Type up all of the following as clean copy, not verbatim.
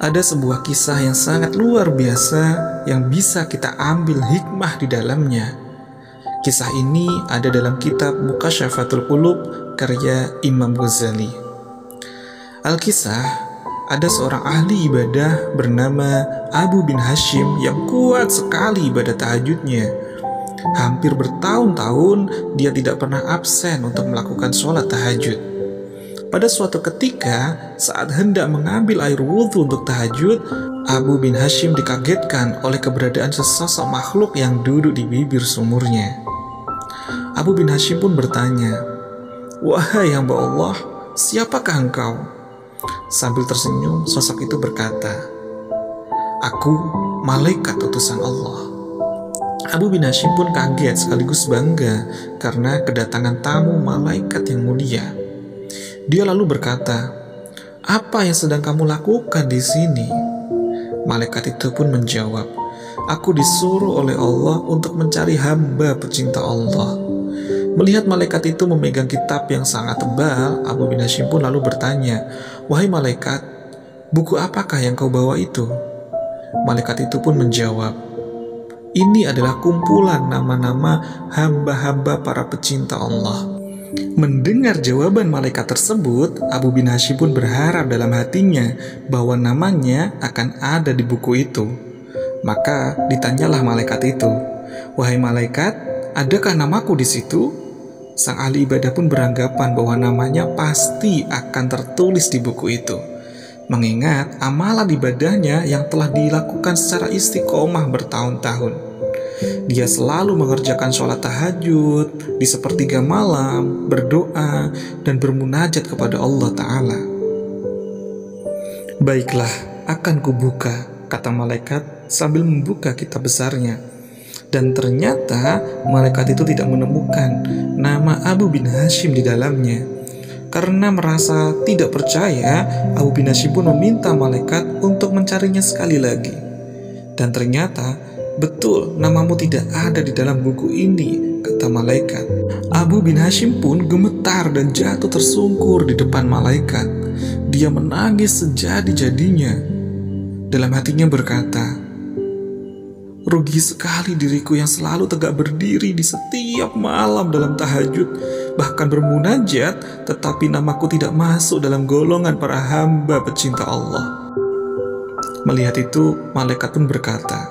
Ada sebuah kisah yang sangat luar biasa yang bisa kita ambil hikmah di dalamnya. Kisah ini ada dalam kitab Mukasyafatul Qulub karya Imam Ghazali. Al-Kisah, ada seorang ahli ibadah bernama Abu bin Hashim yang kuat sekali ibadah tahajudnya. Hampir bertahun-tahun dia tidak pernah absen untuk melakukan sholat tahajud. Pada suatu ketika, saat hendak mengambil air wudhu untuk tahajud, Abu bin Hashim dikagetkan oleh keberadaan sesosok makhluk yang duduk di bibir sumurnya. Abu bin Hashim pun bertanya, "Wahai hamba Allah, siapakah engkau?" Sambil tersenyum, sosok itu berkata, "Aku malaikat utusan Allah." Abu bin Hashim pun kaget sekaligus bangga karena kedatangan tamu malaikat yang mulia. Dia lalu berkata, "Apa yang sedang kamu lakukan di sini?" Malaikat itu pun menjawab, "Aku disuruh oleh Allah untuk mencari hamba pecinta Allah." Melihat malaikat itu memegang kitab yang sangat tebal, Abu bin Hashim pun lalu bertanya, "Wahai malaikat, buku apakah yang kau bawa itu?" Malaikat itu pun menjawab, "Ini adalah kumpulan nama-nama hamba-hamba para pecinta Allah." Mendengar jawaban malaikat tersebut, Abu bin Hashim pun berharap dalam hatinya bahwa namanya akan ada di buku itu. Maka ditanyalah malaikat itu, "Wahai malaikat, adakah namaku di situ?" Sang ahli ibadah pun beranggapan bahwa namanya pasti akan tertulis di buku itu, mengingat amalan ibadahnya yang telah dilakukan secara istiqomah bertahun-tahun. Dia selalu mengerjakan sholat tahajud di sepertiga malam, berdoa, dan bermunajat kepada Allah Ta'ala. "Baiklah, akan kubuka," kata malaikat sambil membuka kitab besarnya. Dan ternyata malaikat itu tidak menemukan nama Abu bin Hashim di dalamnya. Karena merasa tidak percaya, Abu bin Hashim pun meminta malaikat untuk mencarinya sekali lagi. Dan ternyata, "Betul, namamu tidak ada di dalam buku ini," kata malaikat. Abu bin Hashim pun gemetar dan jatuh tersungkur di depan malaikat. Dia menangis sejadi-jadinya. Dalam hatinya berkata, "Rugi sekali diriku yang selalu tegak berdiri di setiap malam dalam tahajud, bahkan bermunajat, tetapi namaku tidak masuk dalam golongan para hamba pecinta Allah." Melihat itu, malaikat pun berkata,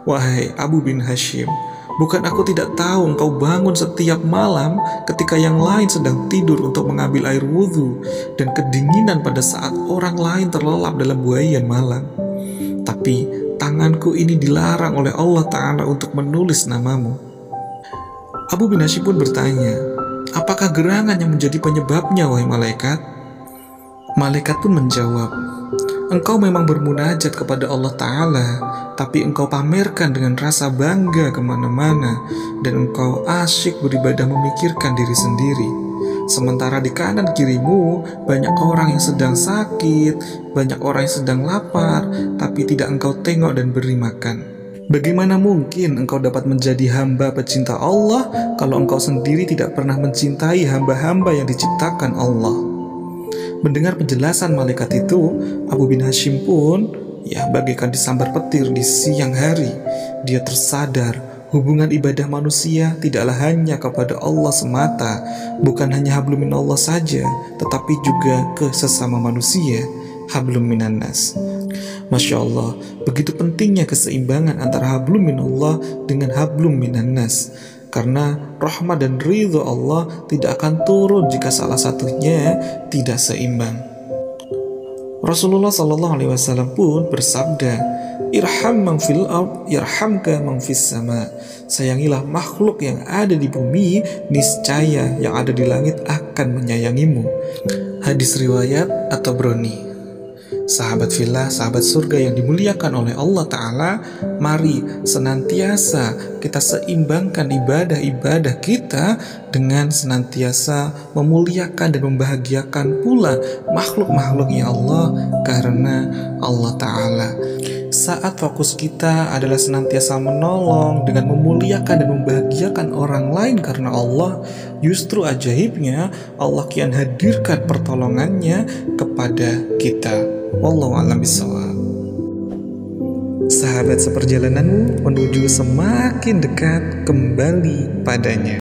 "Wahai Abu bin Hashim, bukan aku tidak tahu engkau bangun setiap malam ketika yang lain sedang tidur untuk mengambil air wudhu dan kedinginan pada saat orang lain terlelap dalam buaian malam. Tapi tanganku ini dilarang oleh Allah Ta'ala untuk menulis namamu." Abu bin Hashim pun bertanya, "Apakah gerangan yang menjadi penyebabnya, wahai malaikat?" Malaikat pun menjawab, "Engkau memang bermunajat kepada Allah Ta'ala, tapi engkau pamerkan dengan rasa bangga kemana-mana, dan engkau asyik beribadah memikirkan diri sendiri. Sementara di kanan kirimu banyak orang yang sedang sakit, banyak orang yang sedang lapar, tapi tidak engkau tengok dan beri makan. Bagaimana mungkin engkau dapat menjadi hamba pecinta Allah kalau engkau sendiri tidak pernah mencintai hamba-hamba yang diciptakan Allah?" Mendengar penjelasan malaikat itu, Abu bin Hashim pun bagaikan disambar petir di siang hari. Dia tersadar hubungan ibadah manusia tidaklah hanya kepada Allah semata, bukan hanya hablum minallah saja, tetapi juga ke sesama manusia, hablum minannas. Masya Allah, begitu pentingnya keseimbangan antara hablum minallah dengan hablum minannas. Karena rahmat dan ridho Allah tidak akan turun jika salah satunya tidak seimbang. Rasulullah SAW pun bersabda, "Irham man fil ard, yarhamka man fis sama." Sayangilah makhluk yang ada di bumi, niscaya yang ada di langit akan menyayangimu. Hadis riwayat At-Tabrani. Sahabat fillah, sahabat surga yang dimuliakan oleh Allah Ta'ala, mari senantiasa kita seimbangkan ibadah-ibadah kita dengan senantiasa memuliakan dan membahagiakan pula makhluk-makhluknya Allah karena Allah Ta'ala. Saat fokus kita adalah senantiasa menolong dengan memuliakan dan membahagiakan orang lain karena Allah, justru ajaibnya Allah kian hadirkan pertolongannya kepada kita. Wallahu a'lam bishawab. sahabat seperjalananmu menuju semakin dekat kembali padanya.